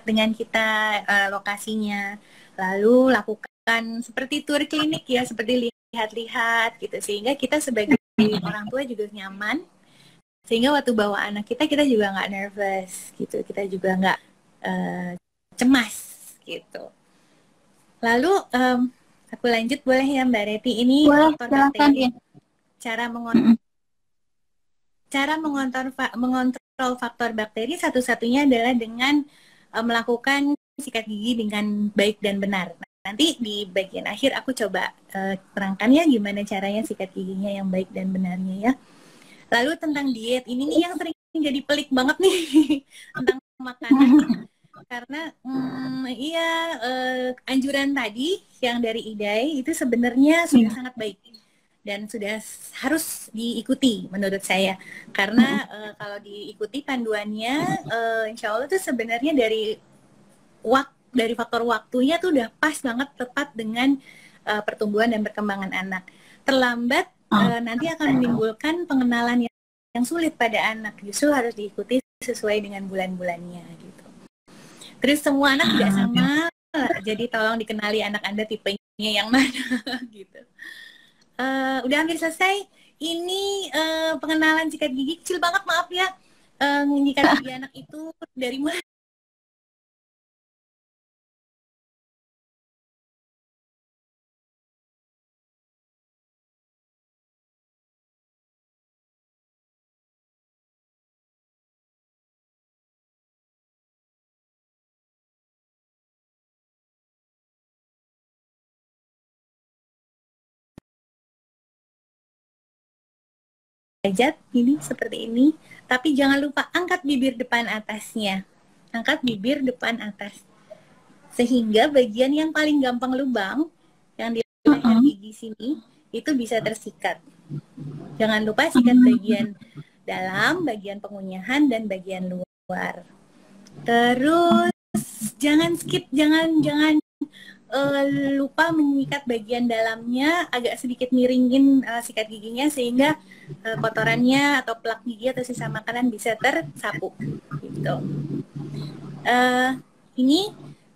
dengan kita lokasinya. Lalu lakukan seperti tur klinik ya, seperti lihat-lihat gitu, sehingga kita sebagai orang tua juga nyaman, sehingga waktu bawa anak kita juga nggak nervous gitu, kita juga nggak cemas gitu. Lalu aku lanjut boleh ya Mbak Reti, ini Boleh, faktor silakan bakteri. ya. Cara mengontrol faktor bakteri satu-satunya adalah dengan melakukan sikat gigi dengan baik dan benar. Nanti di bagian akhir aku coba terangkan ya gimana caranya sikat giginya yang baik dan benarnya ya. Lalu tentang diet, ini nih yang sering jadi pelik banget nih tentang makanan. Karena anjuran tadi yang dari IDAI itu sebenarnya sudah sangat baik dan sudah harus diikuti menurut saya, karena kalau diikuti panduannya insya Allah tuh sebenarnya dari faktor waktunya tuh udah pas banget, tepat dengan pertumbuhan dan perkembangan anak. Terlambat nanti akan menimbulkan pengenalan yang sulit pada anak, justru harus diikuti sesuai dengan bulan-bulannya gitu. Terus semua anak tidak sama, jadi tolong dikenali anak Anda tipenya yang mana gitu. Udah hampir selesai. Ini pengenalan sikat gigi kecil banget, maaf ya. Nyikat gigi anak itu dari mulai derajat ini seperti ini, tapi jangan lupa angkat bibir depan atasnya. Angkat bibir depan atas. Sehingga bagian yang paling gampang lubang yang di leher gigi sini itu bisa tersikat. Jangan lupa sikat bagian dalam, bagian pengunyahan dan bagian luar. Terus jangan skip, jangan lupa menyikat bagian dalamnya, agak sedikit miringin sikat giginya sehingga kotorannya atau plak gigi atau sisa makanan bisa tersapu gitu. Ini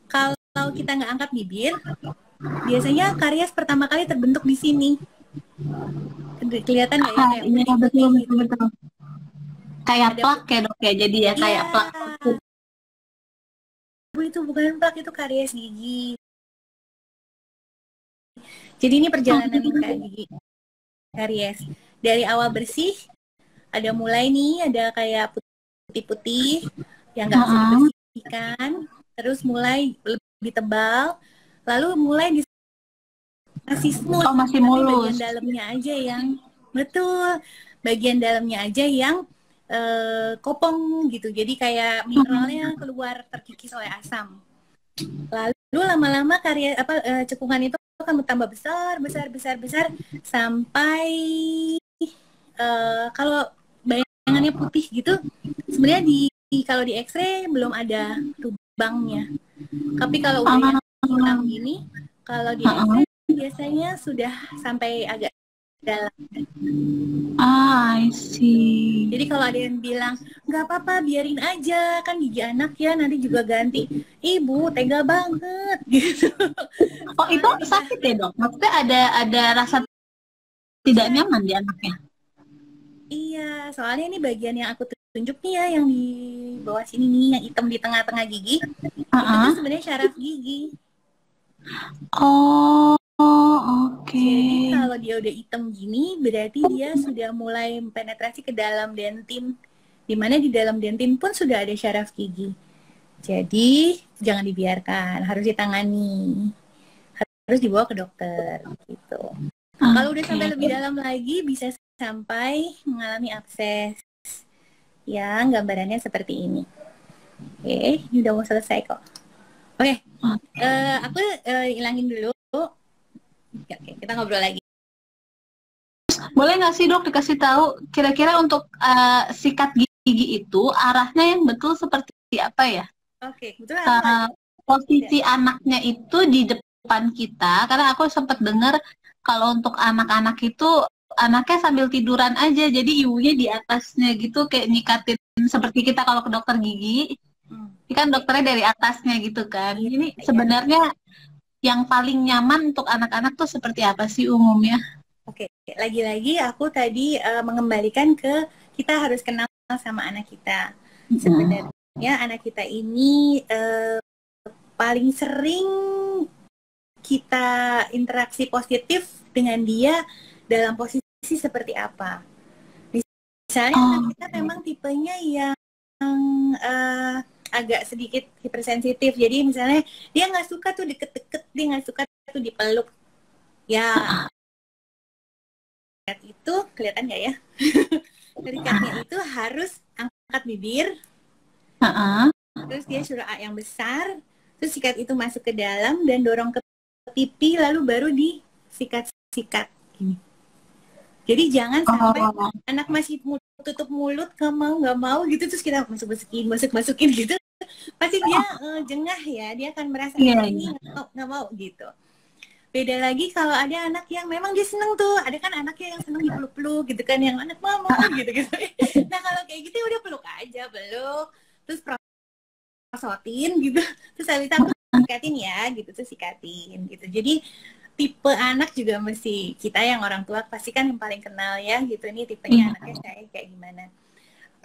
kalau kita nggak angkat bibir, biasanya karies pertama kali terbentuk di sini. Kelihatan nggak ya kayak putih-putih gitu. Betul. Kayak plak ya dok ya, jadi ya kayak plak. Itu bukan plak, itu karies gigi. Jadi ini perjalanan gigi karies. Dari awal bersih, ada mulai nih, ada kayak putih-putih yang nggak bisa dibersihkan, terus mulai lebih tebal, lalu mulai masih smooth, masih mulus. Bagian dalamnya aja yang betul, bagian dalamnya aja yang kopong gitu, jadi kayak mineralnya keluar terkikis oleh asam. Lalu lama-lama cekungan itu akan bertambah besar sampai kalau bayangannya putih gitu, sebenarnya kalau di X-ray belum ada lubangnya. Tapi kalau udah yang hitam gini, kalau di X-ray biasanya sudah sampai agak dalam. I see. Jadi kalau ada yang bilang nggak apa-apa, biarin aja, kan gigi anak ya, nanti juga ganti. Ibu tega banget gitu. Oh itu sakit ya dok? Maksudnya ada rasa tidak nyaman di anaknya? Iya, soalnya ini bagian yang aku tunjuk nih ya, yang di bawah sini nih, yang hitam di tengah-tengah gigi, itu sebenarnya syaraf gigi. Oh, oke. Jadi kalau dia udah hitam gini, berarti dia sudah mulai penetrasi ke dalam dentin, dimana di dalam dentin pun sudah ada syaraf gigi. Jadi jangan dibiarkan, harus ditangani, harus dibawa ke dokter gitu. Kalau udah sampai lebih dalam lagi, bisa sampai mengalami abses. Yang gambarannya seperti ini. Oke, ini udah mau selesai kok. Oke, aku ilangin dulu. Oke, kita ngobrol lagi. Boleh nggak sih dok dikasih tahu kira-kira untuk sikat gigi itu arahnya yang betul seperti apa ya? Oke, betul. Posisi anaknya itu di depan kita, karena aku sempat dengar kalau untuk anak-anak itu anaknya sambil tiduran aja, jadi ibunya di atasnya gitu kayak nyikatin seperti kita kalau ke dokter gigi. Ini kan dokternya dari atasnya gitu kan. Iya, Ini iya. sebenarnya yang paling nyaman untuk anak-anak tuh seperti apa sih umumnya? Oke, lagi-lagi aku tadi mengembalikan ke kita harus kenal sama anak kita. Sebenarnya anak kita ini paling sering kita interaksi positif dengan dia dalam posisi seperti apa. Misalnya anak kita memang tipenya yang agak sedikit hipersensitif. Jadi misalnya dia nggak suka tuh deket-deket, dia nggak suka tuh dipeluk. Ya, itu kelihatan nggak ya? Terikatnya itu harus angkat bibir, terus dia suruh A yang besar, terus sikat itu masuk ke dalam dan dorong ke pipi, lalu baru disikat-sikat gini. Jadi jangan sampai anak masih tutup mulut, nggak mau gitu, terus kita masukin gitu, pasti dia jengah ya, dia akan merasa ini nggak mau gitu. Beda lagi kalau ada anak yang memang dia seneng tuh, ada kan anaknya yang seneng dipeluk-peluk gitu kan, yang anak mau gitu. Nah kalau kayak gitu udah peluk aja, peluk, terus prosotin gitu, terus habis itu sikatin ya gitu, terus sikatin gitu. Jadi tipe anak juga mesti kita yang orang tua pasti kan yang paling kenal ya gitu, ini tipenya anaknya kayak gimana.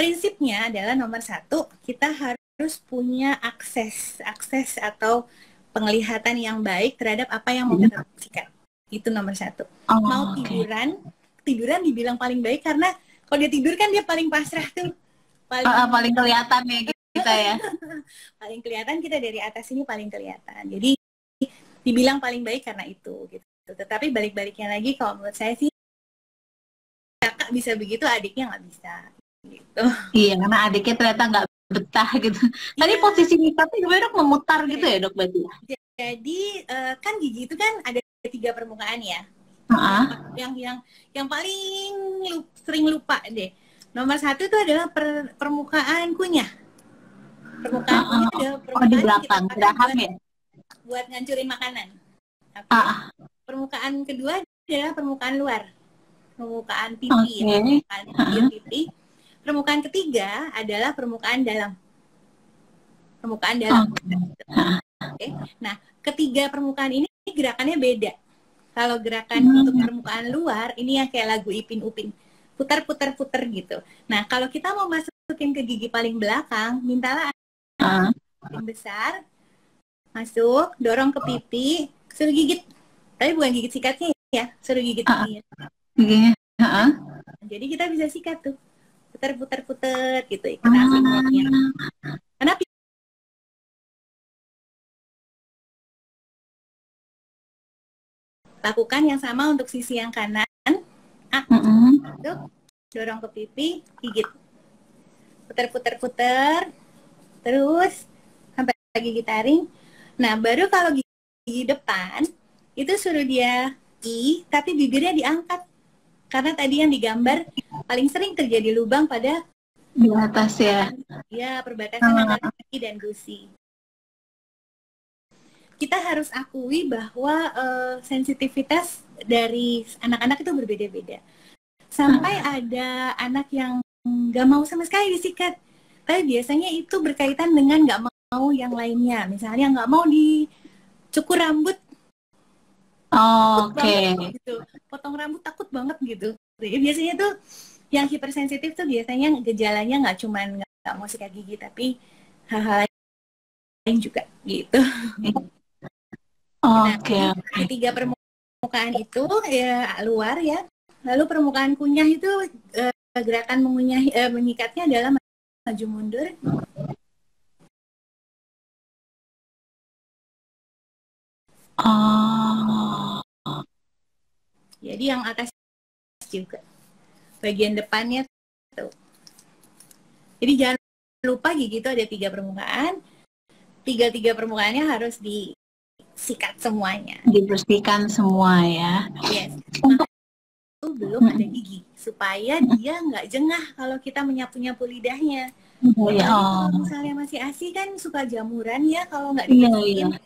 Prinsipnya adalah nomor 1, kita harus punya akses atau penglihatan yang baik terhadap apa yang mau kita sikat. Itu nomor 1. Mau tiduran dibilang paling baik karena kalau dia tidur kan dia paling pasrah tuh, paling kelihatan ya kita ya. Paling kelihatan kita dari atas ini paling kelihatan. Jadi dibilang paling baik karena itu gitu. Tetapi balik-baliknya lagi kalau menurut saya sih kakak bisa begitu, adiknya nggak bisa gitu. Iya, karena adiknya ternyata nggak betah gitu. Tadi posisi ngikatnya gimana dok, memutar gitu ya dok berarti? Jadi kan gigi itu kan ada 3 permukaan ya. Yang paling sering lupa deh. Nomor 1 itu adalah permukaan kunyah. Permukaan kunyah adalah permukaan di belakang, geraham ya? Buat ngancurin makanan. Permukaan kedua adalah permukaan luar, permukaan pipi, permukaan pipi. Permukaan ketiga adalah permukaan dalam. Nah, ketiga permukaan ini gerakannya beda. Kalau gerakan untuk permukaan luar, ini yang kayak lagu Ipin Upin, putar gitu. Nah, kalau kita mau masukin ke gigi paling belakang, mintalah yang besar, masuk, dorong ke pipi, suruh gigit. Tapi bukan gigit sikatnya ya, suruh gigit giginya. Jadi kita bisa sikat tuh, putar gitu, ikut hasilnya. Karena lakukan yang sama untuk sisi yang kanan. Dorong ke pipi, gigit. Putar, terus sampai gigi taring. Nah, baru kalau gigi depan, itu suruh dia tapi bibirnya diangkat. Karena tadi yang digambar, paling sering terjadi lubang pada di atas ya. Ya, perbatasan antara gigi dan gusi. Kita harus akui bahwa sensitivitas dari anak-anak itu berbeda-beda. Sampai ada anak yang nggak mau sama sekali disikat. Tapi biasanya itu berkaitan dengan nggak mau yang lainnya. Misalnya nggak mau dicukur rambut. Gitu. Potong rambut takut banget gitu. Jadi biasanya tuh yang hipersensitif tuh biasanya gejalanya nggak cuma nggak mau sikat gigi, tapi hal-hal lain juga gitu. Ketiga permukaan itu ya luar ya. Lalu permukaan kunyah itu gerakan mengikatnya adalah maju mundur. Jadi yang atas juga. Bagian depannya tuh. Jadi jangan lupa gigi itu ada 3 permukaan. 3 permukaannya harus disikat semuanya. Dibersihkan semua ya. Yes. Itu belum ada gigi. Supaya dia nggak jengah kalau kita menyapu-nyapu lidahnya. Kalau misalnya masih ASI kan suka jamuran ya kalau nggak dibersihin.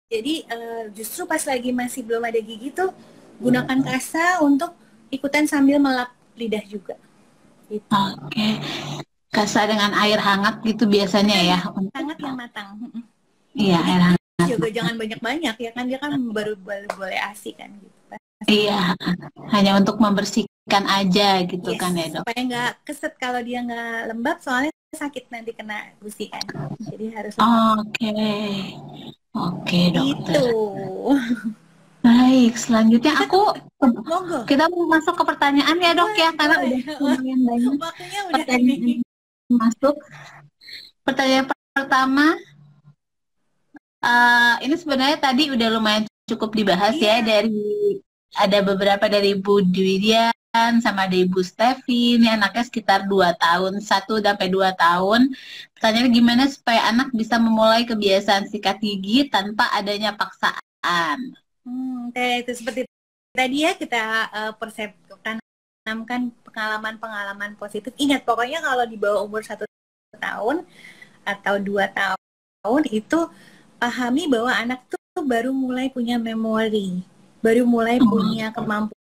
Jadi justru pas lagi masih belum ada gigi tuh gunakan kasa untuk ikutan sambil melap lidah juga. Gitu. Kasar dengan air hangat gitu biasanya ya. Hangat yang matang. Iya, air hangat. Juga jangan banyak-banyak ya kan, dia kan baru boleh ASI kan gitu. Iya, hanya untuk membersihkan aja gitu kan ya, Dok. Supaya nggak keset kalau dia nggak lembab, soalnya sakit nanti kena gusi kan. Jadi harus lembab. Oke, dokter. Itu. Baik, selanjutnya Monggo. kita mau masuk ke pertanyaan ya, Dok, ya, karena udah lumayan banyak waktunya udah pertanyaan masuk. Pertanyaan pertama, ini sebenarnya tadi udah lumayan cukup dibahas ya, ada beberapa dari Ibu Dwidian sama ada Ibu Stevi. Ini anaknya sekitar 2 tahun, 1-2 tahun. Pertanyaannya gimana supaya anak bisa memulai kebiasaan sikat gigi tanpa adanya paksaan? Itu seperti tadi ya, kita tanamkan pengalaman-pengalaman positif. Ingat, pokoknya kalau di bawah umur 1 tahun atau 2 tahun itu pahami bahwa anak tuh baru mulai punya memori, baru mulai punya kemampuan,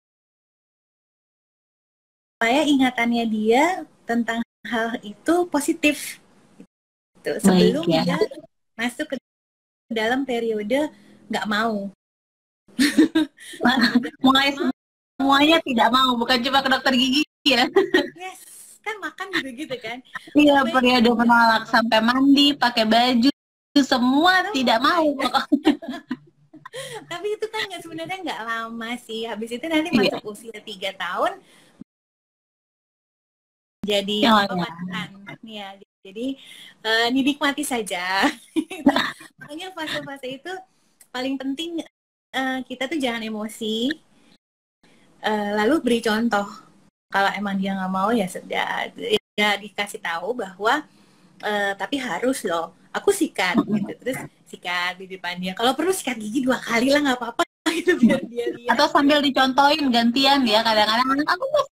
supaya ingatannya dia tentang hal itu positif gitu. Sebelum dia masuk ke dalam periode nggak mau. Mulai semuanya tidak mau, bukan cuma ke dokter gigi ya. Yes, kan makan juga gitu kan. Iya, periode menolak sampai mandi, pakai baju, semua tidak mau. Tapi itu kan sebenarnya nggak lama sih. Habis itu nanti masuk usia 3 tahun jadi pembatasan. Ya, jadi dinikmati saja. Makanya fase-fase itu paling penting, kita tuh jangan emosi. Lalu beri contoh. Kalau emang dia nggak mau ya sudah, ya dikasih tahu bahwa tapi harus loh, aku sikat gitu. Terus sikat di depan dia. Kalau perlu sikat gigi 2 kali lah, nggak apa-apa gitu, biar dia lihat. Atau sambil dicontohin gantian ya, kadang-kadang aku mau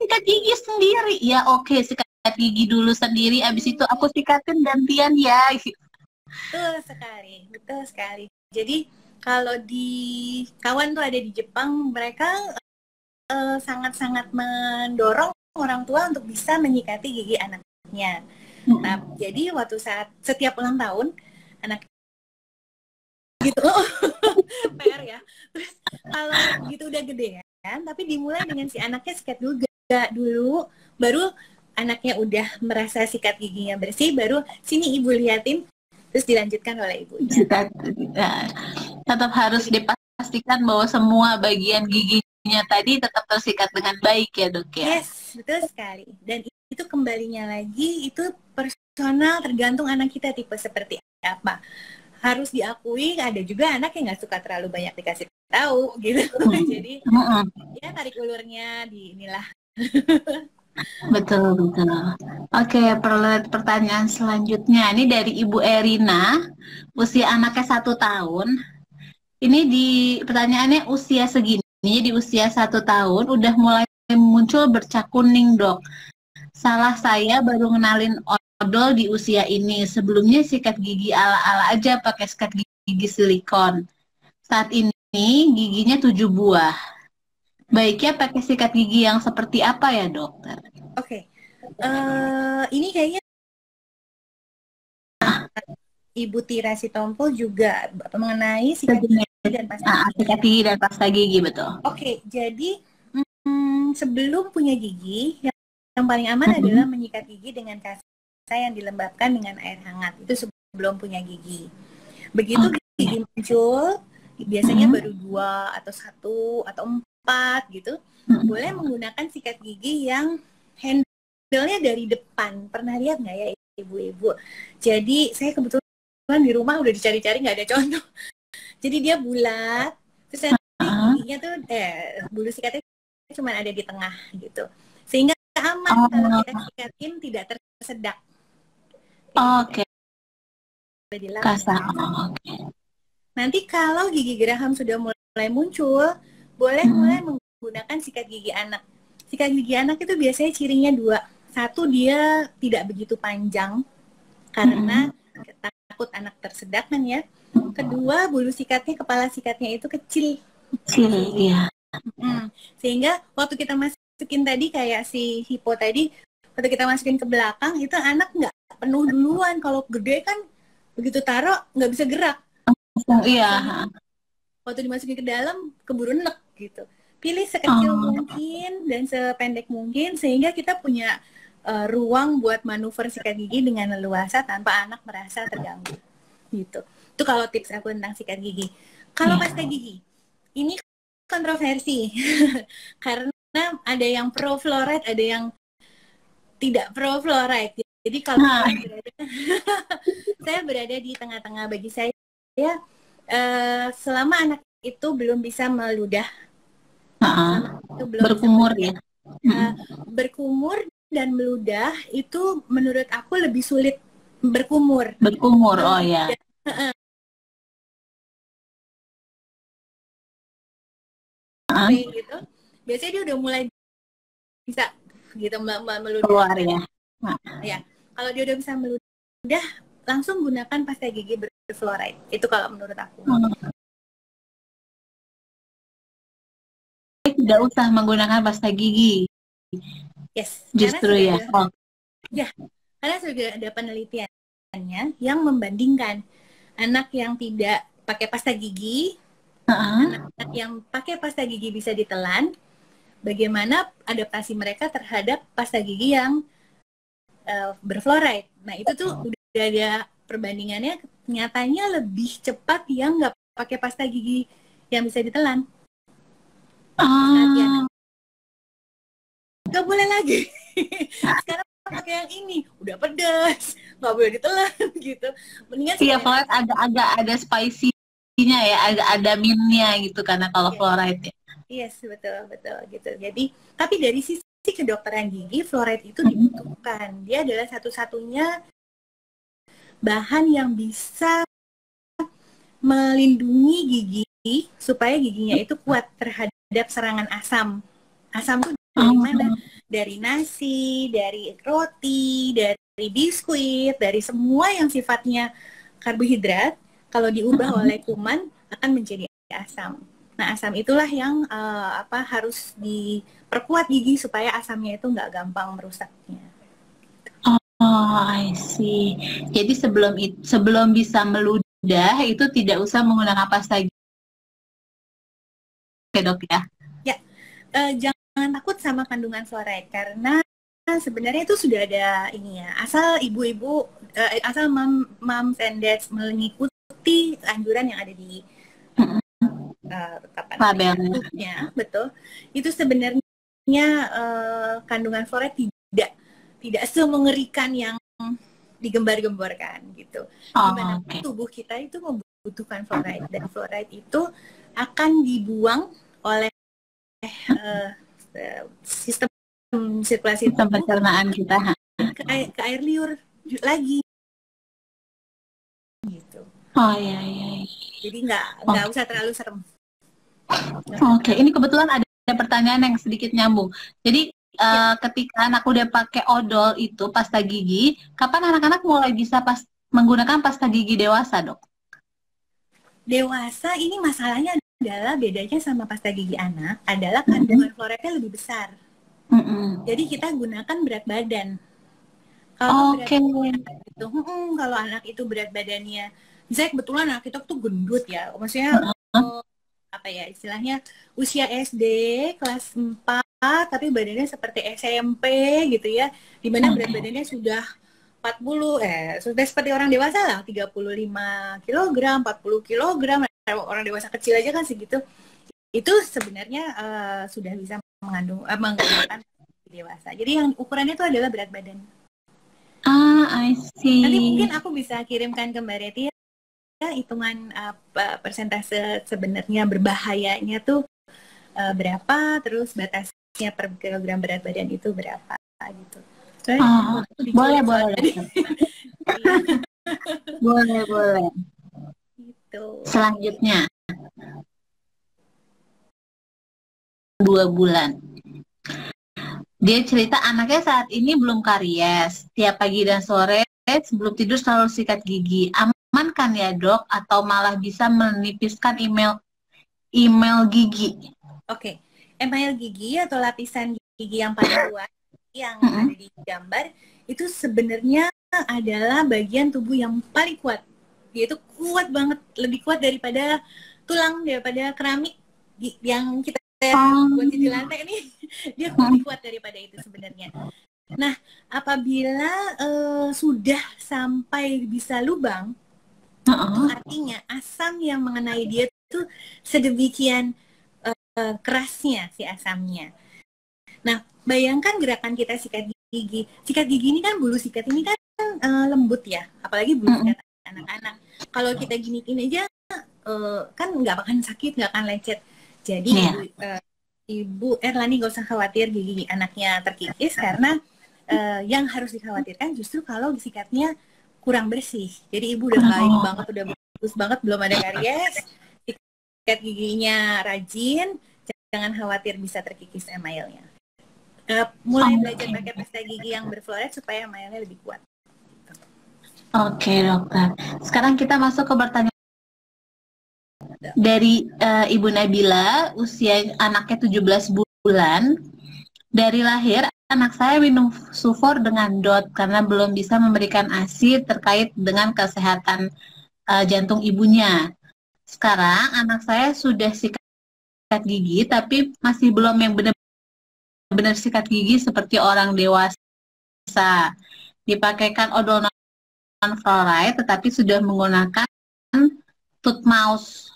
sikat gigi sendiri. Ya oke, sikat gigi dulu sendiri, abis itu aku sikatin gantian ya. Betul sekali. Jadi kalau di kawan tuh ada di Jepang, mereka sangat-sangat mendorong orang tua untuk bisa menyikati gigi anaknya. Nah, jadi waktu setiap ulang tahun anak gitu, PR ya. Terus kalau gitu udah gede kan, tapi dimulai dengan si anaknya sikat dulu, baru anaknya udah merasa sikat giginya bersih, baru sini ibu liatin, terus dilanjutkan oleh ibunya. Tetap harus dipastikan bahwa semua bagian giginya tadi tetap tersikat dengan baik ya, Dok ya. Yes, betul sekali. Dan itu kembalinya lagi, itu personal, tergantung anak kita tipe seperti apa. Harus diakui ada juga anak yang nggak suka terlalu banyak dikasih tahu gitu. Jadi ya tarik ulurnya di inilah. Betul. Oke, pertanyaan selanjutnya ini dari Ibu Erina, usia anaknya 1 tahun. Ini pertanyaannya usia segini, di usia 1 tahun udah mulai muncul bercak kuning, Dok. Salah saya baru ngenalin odol di usia ini. Sebelumnya sikat gigi ala-ala aja pakai sikat gigi silikon. Saat ini giginya 7 buah. Baiknya pakai sikat gigi yang seperti apa ya, dokter? Oke. Ini kayaknya Ibu Tira Sitompul juga mengenai sikat gigi dan pasta gigi. Sikat gigi dan pasta gigi, betul. Oke, jadi sebelum punya gigi, yang paling aman adalah menyikat gigi dengan kasa yang dilembabkan dengan air hangat. Itu sebelum punya gigi. Begitu gigi muncul, biasanya baru 2 atau 1 atau 4 gitu, boleh menggunakan sikat gigi yang handle-nya dari depan. Pernah lihat nggak ya ibu-ibu? Jadi saya kebetulan di rumah udah dicari-cari nggak ada contoh. Jadi dia bulat, terus giginya tuh bulu sikatnya cuma ada di tengah gitu, sehingga aman kalau kita sikatin tidak tersedak. Oke. Nanti kalau gigi geraham sudah mulai muncul, boleh mulai menggunakan sikat gigi anak. Sikat gigi anak itu biasanya cirinya 2. 1, dia tidak begitu panjang karena takut anak tersedak kan ya. Kedua, bulu sikatnya, kepala sikatnya itu kecil. Iya. Sehingga waktu kita masukin tadi kayak si hipo tadi, waktu kita masukin ke belakang itu anak nggak penuh duluan. Kalau gede kan begitu taruh nggak bisa gerak. Iya. Waktu dimasukin ke dalam keburu nek gitu. Pilih sekecil mungkin dan sependek mungkin sehingga kita punya ruang buat manuver sikat gigi dengan leluasa tanpa anak merasa terganggu gitu. Itu kalau tips aku tentang sikat gigi. Kalau pasta gigi ini kontroversi karena ada yang pro fluoride, ada yang tidak pro fluoride. Jadi kalau saya berada di tengah-tengah. Bagi saya selama anak itu belum bisa meludah, itu belum berkumur bisa ya. Berkumur dan meludah itu menurut aku lebih sulit berkumur. Oh ya. Gitu. Biasanya dia udah mulai bisa gitu meludah. Keluar ya. Ya, kalau dia udah bisa meludah, langsung gunakan pasta gigi berfluoride. Itu kalau menurut aku. Tidak usah menggunakan pasta gigi. Yes. Justru ya. Karena sudah ada penelitiannya yang membandingkan anak yang tidak pakai pasta gigi, anak yang pakai pasta gigi bisa ditelan, bagaimana adaptasi mereka terhadap pasta gigi yang berfluoride. Nah itu tuh udah ada perbandingannya, nyatanya lebih cepat yang nggak pakai pasta gigi yang bisa ditelan. Nggak boleh lagi. Sekarang pakai yang ini, udah pedas, nggak boleh ditelan gitu. Mendingan fluoride agak ada spicy-nya ya, agak ada mint-nya gitu karena kalau fluoride ya. Yes, betul gitu. Jadi, tapi dari sisi kedokteran gigi, fluoride itu dibutuhkan. Dia adalah satu-satunya bahan yang bisa melindungi gigi supaya giginya itu kuat terhadap serangan asam. Asam itu dari mana? Dari nasi, dari roti, dari biskuit, dari semua yang sifatnya karbohidrat. Kalau diubah oleh kuman akan menjadi asam. Nah, asam itulah yang harus diperkuat gigi supaya asamnya itu nggak gampang merusaknya. I see. Jadi sebelum bisa meludah itu tidak usah menggunakan pasta gigi. Oke, Dok ya. Ya, jangan takut sama kandungan fluoride karena sebenarnya itu sudah ada ini ya. Asal ibu-ibu, asal moms and dads mengikuti anjuran yang ada di labelnya, betul. Itu sebenarnya kandungan fluoride tidak semengerikan yang digembar-gemborkan gitu. Dimana tubuh kita itu membutuhkan fluoride dan fluoride itu akan dibuang oleh sistem sirkulasi pencernaan kita ke air liur lagi gitu. Iya. Jadi nggak usah terlalu serem. Oke, ini kebetulan ada pertanyaan yang sedikit nyambung. Jadi ketika anak udah pakai odol itu pasta gigi, kapan anak-anak mulai bisa menggunakan pasta gigi dewasa, Dok? Dewasa ini masalahnya adalah bedanya sama pasta gigi anak adalah kandungan fluoride lebih besar. Jadi kita gunakan berat badan. Kalau kalau anak itu berat badannya, misalnya kebetulan anak kita tuh gendut ya, maksudnya istilahnya usia SD kelas 4 tapi badannya seperti SMP gitu ya, dimana berat badannya sudah 40 sudah seperti orang dewasa lah, 35 kg, 40 kg, orang dewasa kecil aja kan segitu. Itu sebenarnya sudah bisa menggunakan dewasa. Jadi yang ukurannya itu adalah berat badan. I see. Nanti mungkin aku bisa kirimkan ke Mbak Reti ya hitungan persentase sebenarnya berbahayanya tuh berapa, terus batasnya per kilogram berat badan itu berapa gitu. Boleh. boleh. Gitu. Selanjutnya 2 bulan. Dia cerita anaknya saat ini belum karies. Tiap pagi dan sore sebelum tidur selalu sikat gigi. Aman kan ya, Dok? Atau malah bisa menipiskan email gigi? Oke. Email gigi atau lapisan gigi yang paling luas yang ada di gambar itu sebenarnya adalah bagian tubuh yang paling kuat. Dia itu kuat banget, lebih kuat daripada tulang, daripada keramik yang kita buat di lantai ini. Dia lebih kuat daripada itu sebenarnya. Nah, apabila sudah sampai bisa lubang, itu artinya asam yang mengenai dia itu sedemikian kerasnya si asamnya. Nah, bayangkan gerakan kita sikat gigi. Sikat gigi ini kan, bulu sikat ini kan lembut ya, apalagi bulu sikat anak-anak. Kalau kita giniin aja kan nggak akan sakit, nggak akan lecet. Jadi Ibu Erlani nggak usah khawatir gigi anaknya terkikis, karena yang harus dikhawatirkan justru kalau sikatnya kurang bersih. Jadi ibu udah baik banget, udah bagus banget, belum ada karies, sikat giginya rajin, jangan khawatir bisa terkikis emailnya. Mulai belajar pakai pasta gigi yang berfluorid supaya emailnya lebih kuat. Oke, dokter. Sekarang kita masuk ke pertanyaan dari Ibu Nabila, usia anaknya 17 bulan. Dari lahir, anak saya minum sufor dengan DOT karena belum bisa memberikan ASI terkait dengan kesehatan jantung ibunya. Sekarang anak saya sudah sikat gigi, tapi masih belum yang benar-benar sikat gigi seperti orang dewasa. Dipakaikan odol non-fluoride, tetapi sudah menggunakan tooth mouse.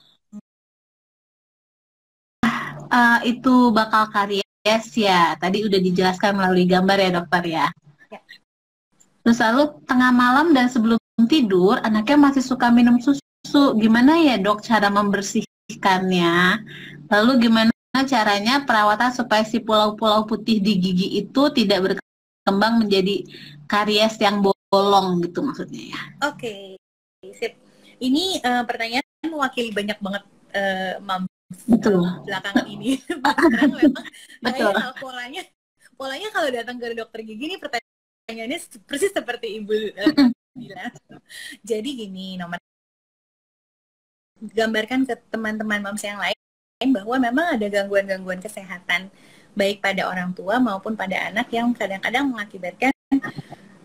Itu bakal karies ya. Tadi udah dijelaskan melalui gambar ya, dokter ya. Terus lalu tengah malam dan sebelum tidur, anaknya masih suka minum susu. Gimana ya, Dok, cara membersihkannya? Lalu gimana caranya perawatan supaya si pulau-pulau putih di gigi itu tidak berkembang menjadi karies yang bolong gitu maksudnya ya? Oke, sip. Ini pertanyaan mewakili banyak banget belakangan ini. Sekarang memang kayak polanya kalau datang ke dokter gigi ini pertanyaannya persis seperti Ibu bilang. Jadi gini, gambarkan ke teman-teman moms yang lain bahwa memang ada gangguan-gangguan kesehatan baik pada orang tua maupun pada anak yang kadang-kadang mengakibatkan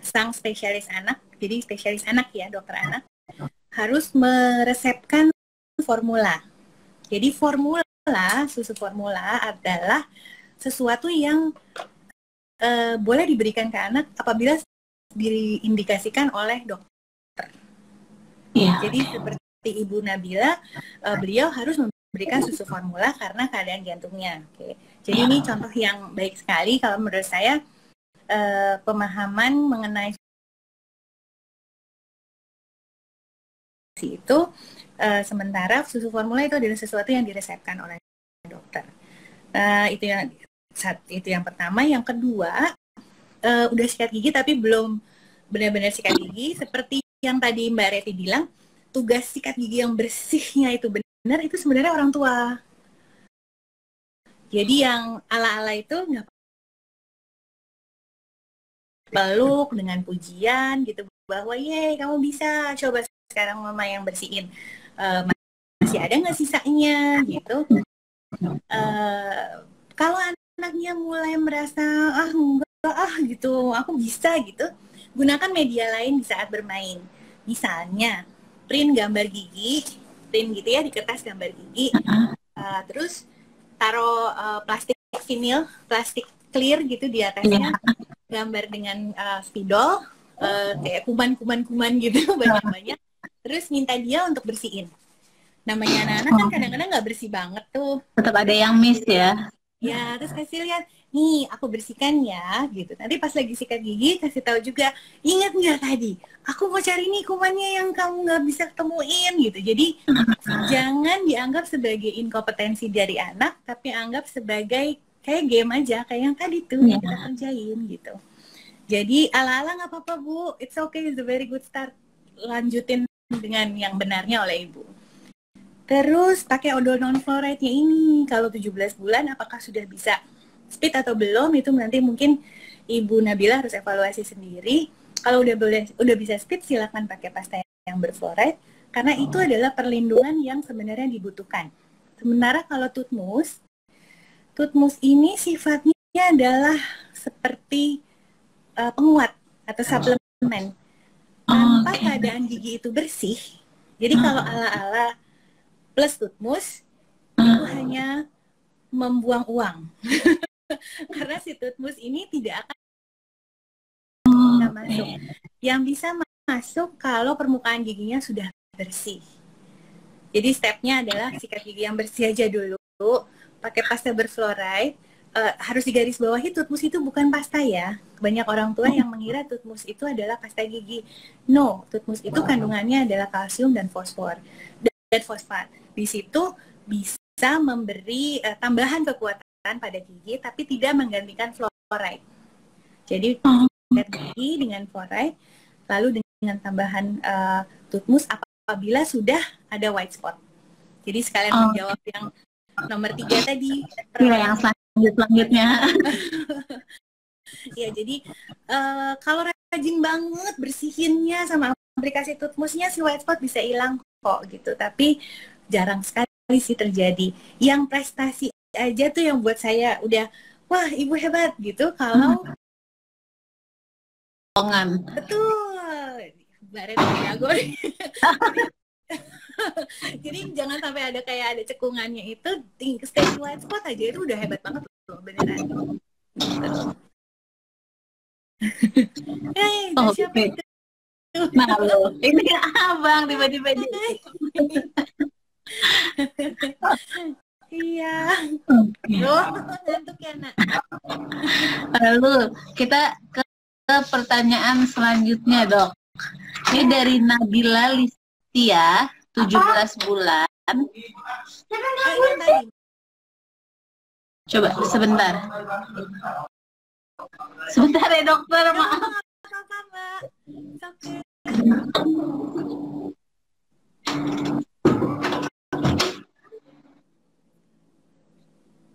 sang spesialis anak, jadi spesialis anak ya, dokter anak, harus meresepkan formula. Jadi susu formula adalah sesuatu yang boleh diberikan ke anak apabila diindikasikan oleh dokter. Jadi seperti Ibu Nabila, beliau harus memberikan susu formula karena keadaan jantungnya. Jadi ini contoh yang baik sekali kalau menurut saya, pemahaman mengenai itu, sementara susu formula itu adalah sesuatu yang diresepkan oleh dokter. Itu yang pertama. Yang kedua, udah sikat gigi tapi belum benar-benar sikat gigi, seperti yang tadi Mbak Reti bilang, tugas sikat gigi yang bersihnya itu benar, itu sebenarnya orang tua. Jadi yang ala-ala itu nggak peluk dengan pujian gitu, bahwa yeay kamu bisa, coba sekarang mama yang bersihin, masih ada nggak sisanya gitu. Kalau anaknya mulai merasa enggak gitu, aku bisa gitu, gunakan media lain di saat bermain. Misalnya print gambar gigi, print gitu ya di kertas gambar gigi, terus taruh plastik vinil, plastik clear gitu di atasnya, gambar dengan spidol, kayak kuman-kuman gitu banyak-banyak, terus minta dia untuk bersihin. Namanya anak-anak kan kadang-kadang nggak bersih banget tuh. Tetap ada yang miss ya. Ya, terus kasih lihat, nih aku bersihkan ya, gitu. Nanti pas lagi sikat gigi, kasih tahu juga, ingat nggak tadi, aku mau cari nih kumannya yang kamu nggak bisa ketemuin, gitu. Jadi, jangan dianggap sebagai inkompetensi dari anak, tapi anggap sebagai kayak game aja, kayak yang tadi tuh, yang kita kerjain, gitu. Jadi, ala-ala nggak apa-apa, Bu. It's okay, it's a very good start. Lanjutin dengan yang benarnya oleh Ibu. Terus pakai odol non-fluoride-nya ini, kalau 17 bulan apakah sudah bisa speed atau belum, itu nanti mungkin Ibu Nabila harus evaluasi sendiri. Kalau udah bisa speed, silakan pakai pasta yang berfluoride, karena itu adalah perlindungan yang sebenarnya dibutuhkan. Sementara kalau tooth mousse ini sifatnya adalah seperti penguat atau suplemen. Tanpa keadaan gigi itu bersih, jadi kalau ala-ala plus tutmus itu hanya membuang uang. Karena si tutmus ini tidak akan masuk. Yang bisa masuk kalau permukaan giginya sudah bersih. Jadi stepnya adalah sikat gigi yang bersih aja dulu, pakai pasta berfluoride. Harus digarisbawahi, tutmus itu bukan pasta ya. Banyak orang tua yang mengira tutmus itu adalah pasta gigi. No, tutmus itu kandungannya adalah kalsium dan fosfor dan fosfat. Di situ bisa memberi tambahan kekuatan pada gigi, tapi tidak menggantikan fluoride. Jadi sikat gigi dengan fluoride, lalu dengan tambahan tutmus apabila sudah ada white spot. Jadi sekalian menjawab yang nomor 3 tadi. Yang selanjutnya. Ya, jadi kalau rajin banget bersihinnya sama aplikasi tutmusnya, si white spot bisa hilang kok gitu. Tapi jarang sekali sih terjadi. Yang prestasi aja tuh yang buat saya udah, wah ibu hebat gitu. Kalau betul, Mbak Ren jago. Jadi jangan sampai ada kayak ada cekungannya itu, stay di white spot aja itu udah hebat banget loh, beneran. Siapa itu? Malu. Ini abang tiba-tiba. Iya. Ngantuk ya, Nak. Lalu kita ke pertanyaan selanjutnya, Dok. Ini dari Nabila Listia, 17 bulan. Coba sebentar. Sebentar ya dokter, maaf.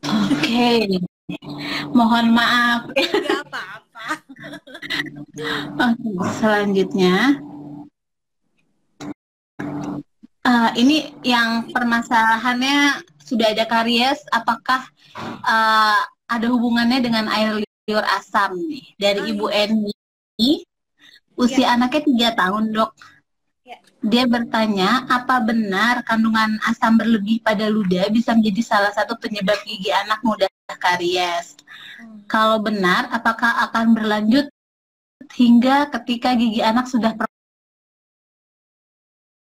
Oke. Mohon maaf. Tidak apa-apa. Oke, selanjutnya. Ini yang permasalahannya sudah ada karies, apakah ada hubungannya dengan air liur asam nih? Dari Ibu Eni, usia anaknya 3 tahun, Dok. Dia bertanya, apa benar kandungan asam berlebih pada ludah bisa menjadi salah satu penyebab gigi anak mudah karies? Kalau benar, apakah akan berlanjut hingga ketika gigi anak sudah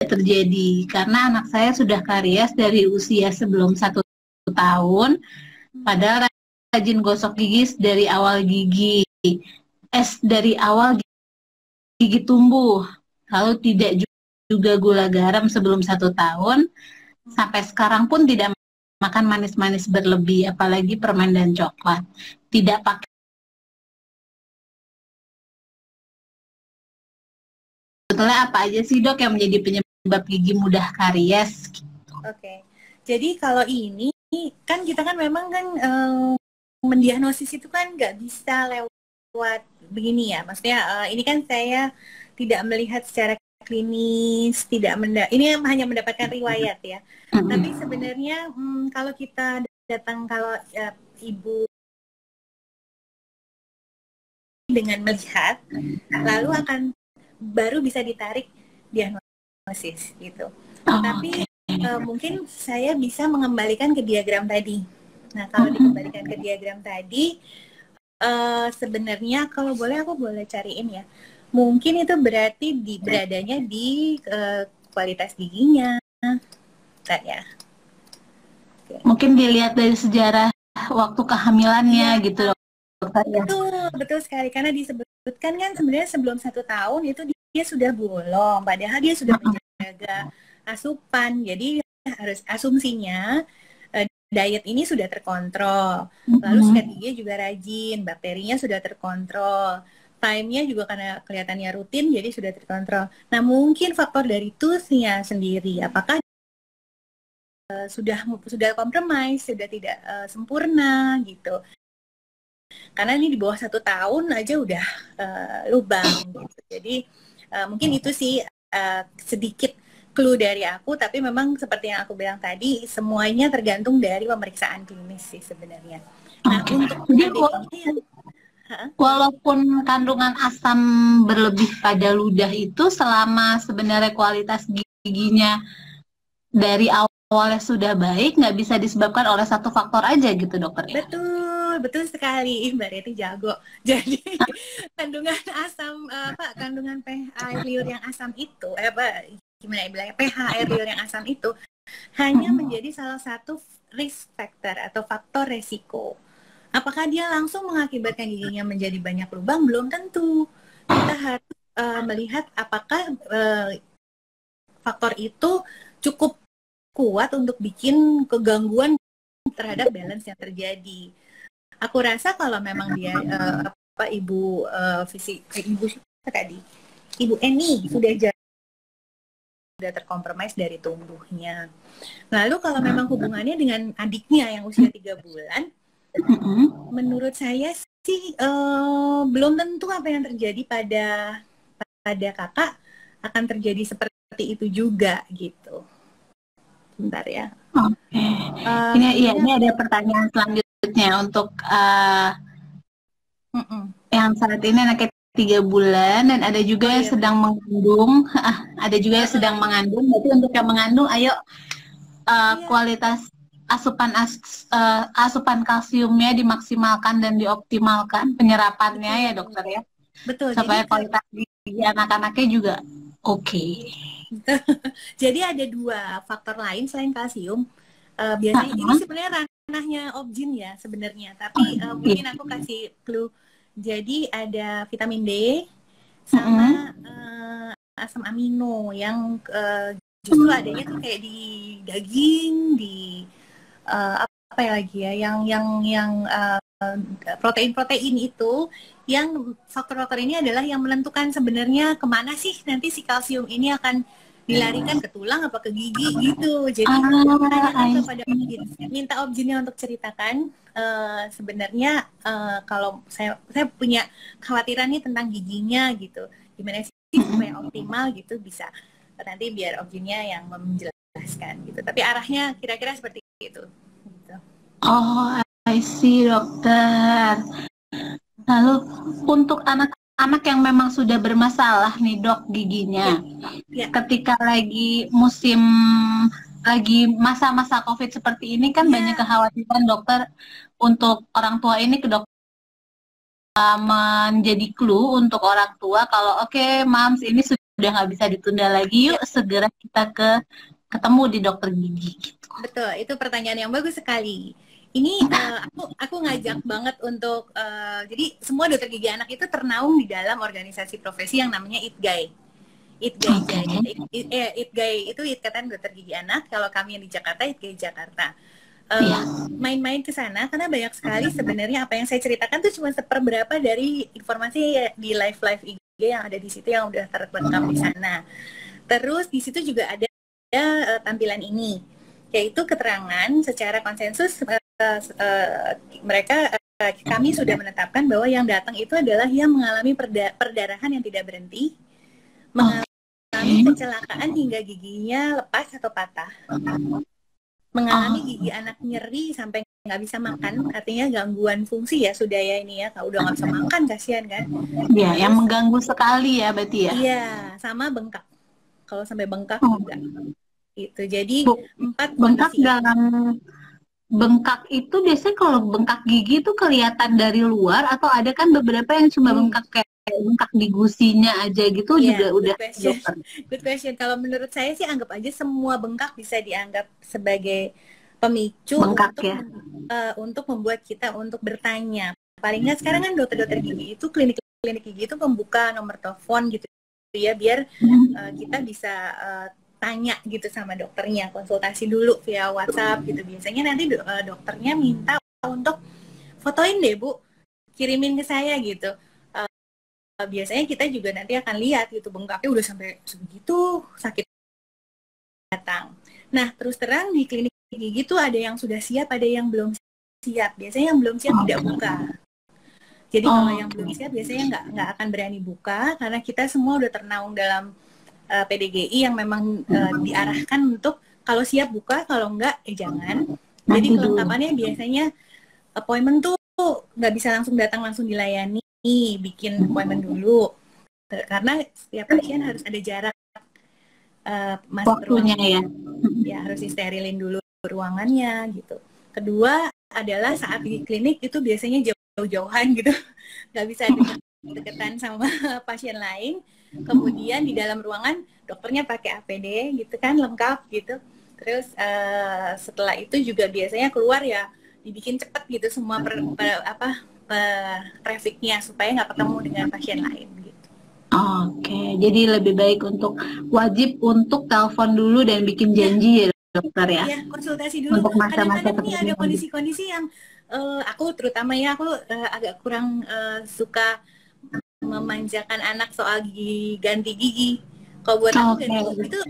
terjadi? Karena anak saya sudah karies dari usia sebelum 1 tahun, padahal rajin gosok gigi dari awal gigi tumbuh, lalu tidak juga gula garam sebelum 1 tahun, sampai sekarang pun tidak makan manis-manis berlebih, apalagi permen dan coklat, tidak pakai. Sebetulnya apa aja sih, Dok, yang menjadi penyebab gigi mudah karies? Oke. Jadi kalau ini kan kita kan memang kan mendiagnosis itu kan nggak bisa lewat begini ya. Maksudnya ini kan saya tidak melihat secara klinis, ini hanya mendapatkan riwayat ya. Tapi sebenarnya kalau kita datang, kalau ibu dengan melihat, lalu akan baru bisa ditarik diagnosis gitu. Tapi mungkin saya bisa mengembalikan ke diagram tadi. Nah, kalau dikembalikan ke diagram tadi, sebenarnya kalau boleh aku boleh cariin ya. Mungkin itu berarti beradanya di kualitas giginya, ya. Mungkin dilihat dari sejarah waktu kehamilannya gitu, Dokter. Betul sekali, karena disebutkan kan sebenarnya sebelum 1 tahun itu dia sudah bolong, padahal dia sudah menjaga asupan, jadi harus asumsinya diet ini sudah terkontrol, lalu sikat giginya juga rajin, bakterinya sudah terkontrol, time-nya juga karena kelihatannya rutin jadi sudah terkontrol. Nah, mungkin faktor dari tooth-nya sendiri, apakah sudah compromise, sudah tidak sempurna gitu. Karena ini di bawah 1 tahun aja udah lubang gitu. Jadi mungkin itu sih sedikit clue dari aku, tapi memang seperti yang aku bilang tadi, semuanya tergantung dari pemeriksaan klinis sih sebenarnya. Nah, untuk walaupun kandungan asam berlebih pada ludah itu selama sebenarnya kualitas giginya dari awalnya sudah baik, nggak bisa disebabkan oleh satu faktor aja gitu dokter ya? Betul, betul sekali. Mbak Reti jago. Jadi kandungan asam kandungan pH air liur yang asam itu gimana ya bilangnya, pH air liur yang asam itu hanya menjadi salah satu risk factor atau faktor resiko. Apakah dia langsung mengakibatkan giginya menjadi banyak lubang? Belum tentu. Kita harus melihat apakah faktor itu cukup kuat untuk bikin kegangguan terhadap balance yang terjadi. Aku rasa kalau memang dia ibu ibu tadi, ibu Eni sudah terkompromis dari tumbuhnya. Lalu kalau memang hubungannya dengan adiknya yang usia 3 bulan, menurut saya sih belum tentu apa yang terjadi pada kakak akan terjadi seperti itu juga gitu. Bentar ya. Oke. Ini ada pertanyaan selanjutnya untuk yang saat ini anaknya 3 bulan dan ada juga yang sedang mengandung. Ada juga yang sedang mengandung. Berarti untuk yang mengandung, ayo kualitas asupan kalsiumnya dimaksimalkan dan dioptimalkan penyerapannya ya dokter ya. Betul. Supaya kualitas gigi anak-anaknya juga oke. Jadi ada 2 faktor lain selain kalsium. Biasanya ini sebenarnya ranahnya Objin ya sebenarnya, tapi mungkin aku kasih clue. Jadi ada vitamin D sama asam amino yang justru adanya tuh kayak di daging, di apa ya lagi ya, yang protein-protein itu, yang faktor-faktor ini adalah yang menentukan sebenarnya kemana sih nanti si kalsium ini akan dilarikan, ke tulang apa ke gigi gitu. Jadi tanyakan kepada Objin, minta Objinnya untuk ceritakan sebenarnya kalau saya punya khawatiran nih tentang giginya gitu, gimana sih supaya optimal gitu, bisa nanti biar Objinnya yang menjelaskan gitu. Tapi arahnya kira-kira seperti itu. Gitu. Oh, I see dokter. Lalu untuk anak-anak yang memang sudah bermasalah nih dok giginya, ketika lagi masa-masa COVID seperti ini kan banyak kekhawatiran dokter untuk orang tua ini, ke dokter menjadi clue untuk orang tua kalau oke, moms ini sudah nggak bisa ditunda lagi, yuk segera kita ketemu di dokter gigi gitu. Betul, itu pertanyaan yang bagus sekali. Ini aku ngajak banget untuk jadi semua dokter gigi anak itu ternaung di dalam organisasi profesi yang namanya ITGAI. ITGAI itu Ikatan Dokter Gigi Anak. Kalau kami yang di Jakarta, ITGAI Jakarta. Main-main ke sana karena banyak sekali sebenarnya apa yang saya ceritakan tuh cuma seperberapa dari informasi di live IG yang ada di situ yang udah terekam di sana. Terus di situ juga ada tampilan ini, yaitu keterangan secara konsensus kami sudah menetapkan bahwa yang datang itu adalah yang mengalami perdarahan yang tidak berhenti, mengalami kecelakaan hingga giginya lepas atau patah, mengalami gigi anak nyeri sampai nggak bisa makan, artinya gangguan fungsi ya sudah ya ini ya, kalau udah nggak bisa makan kasihan kan? Iya, yang mengganggu sekali ya berarti ya? Iya, sama bengkak. Kalau sampai bengkak juga. Gitu. Jadi 4 bengkak bengkak itu biasanya kalau bengkak gigi itu kelihatan dari luar atau ada kan beberapa yang cuma bengkak kayak bengkak di gusinya aja gitu juga udah. Good question. Kalau menurut saya sih anggap aja semua bengkak bisa dianggap sebagai pemicu untuk membuat kita untuk bertanya. Paling nggak sekarang kan dokter-dokter gigi itu klinik gigi itu membuka nomor telepon gitu ya, biar kita bisa tanya gitu sama dokternya, konsultasi dulu via WhatsApp gitu. Biasanya nanti dokternya minta untuk fotoin deh Bu, kirimin ke saya gitu. Biasanya kita juga nanti akan lihat gitu bengkaknya udah sampai sebegitu sakit datang. Nah terus terang di klinik gigi tuh ada yang sudah siap, ada yang belum siap. Biasanya yang belum siap tidak buka. Jadi kalau yang belum siap biasanya nggak akan berani buka karena kita semua udah ternaung dalam PDGI yang memang diarahkan untuk kalau siap buka, kalau enggak jangan. Jadi kelengkapannya biasanya appointment tuh nggak bisa langsung datang langsung dilayani, bikin appointment dulu. Karena setiap pasien harus ada jarak masuk Waktunya ya. Ya harus disterilin dulu ruangannya gitu. Kedua adalah saat di klinik itu biasanya jauh-jauhan gitu, nggak bisa deket-deketan sama pasien lain. Kemudian di dalam ruangan dokternya pakai APD gitu kan, lengkap gitu. Terus setelah itu juga biasanya keluar ya dibikin cepet gitu semua trafficnya supaya nggak ketemu dengan pasien lain gitu. Oke, jadi lebih baik wajib untuk telepon dulu dan bikin janji ya dokter ya. Iya, konsultasi dulu. Untuk masa-masa Kadang-kadang nih ada tertentu. kondisi-kondisi yang aku terutama ya aku agak kurang suka memanjakan anak soal ganti gigi. Kalau buat aku ganti gigi itu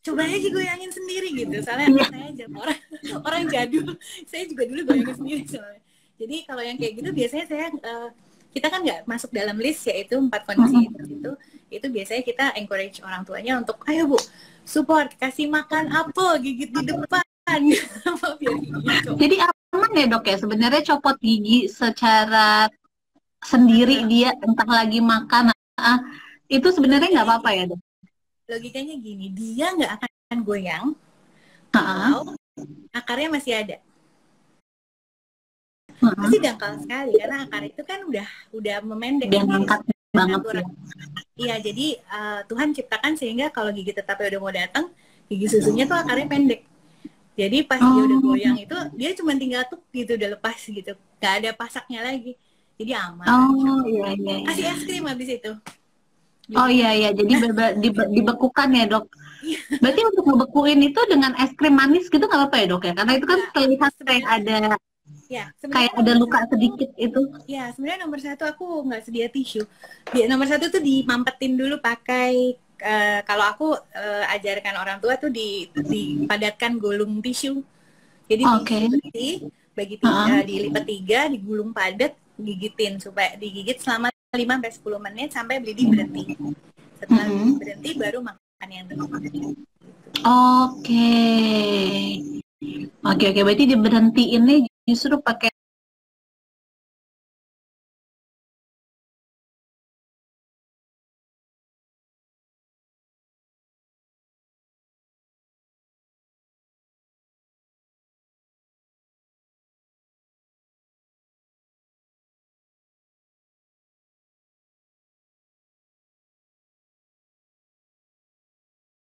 coba aja goyangin sendiri gitu. Soalnya saya orang orang jadul. Saya juga dulu goyangin sendiri soalnya. Jadi kalau yang kayak gitu biasanya kita kan nggak masuk dalam list yaitu 4 kondisi itu biasanya kita encourage orang tuanya untuk ayo Bu support, kasih makan apel, gigit di depan. Biar jadi aman ya dok ya sebenarnya copot gigi secara sendiri dia entah lagi makan itu sebenarnya nggak apa-apa ya dok? Logikanya gini, dia nggak akan goyang kalau akarnya masih ada. Pasti dangkal sekali karena akar itu kan udah memendek. Dia ngangkat banget ya. Iya, jadi Tuhan ciptakan sehingga kalau gigi tetapnya udah mau datang, gigi susunya tuh akarnya pendek. Jadi pas dia udah goyang itu dia cuma tinggal tuh gitu udah lepas gitu, nggak ada pasaknya lagi. Jadi aman. Iya. Kasih es krim habis itu. Iya, jadi dibekukan ya dok. Berarti untuk ngebekuin itu dengan es krim manis gitu nggak apa-apa ya dok ya? Karena itu kan terlihat kayak ada luka sedikit itu. Ya, sebenarnya nomor 1 aku nggak sedia tisu. Nomor 1 tuh dimampetin dulu pakai kalau aku ajarkan orang tua tuh dipadatkan gulung tisu. Jadi bagi dilipat 3, digulung padat, gigitin supaya digigit selama 5-10 menit sampai bleeding berhenti. Setelah berhenti baru makan yang berhenti. Oke, berarti diberhentiin justru pakai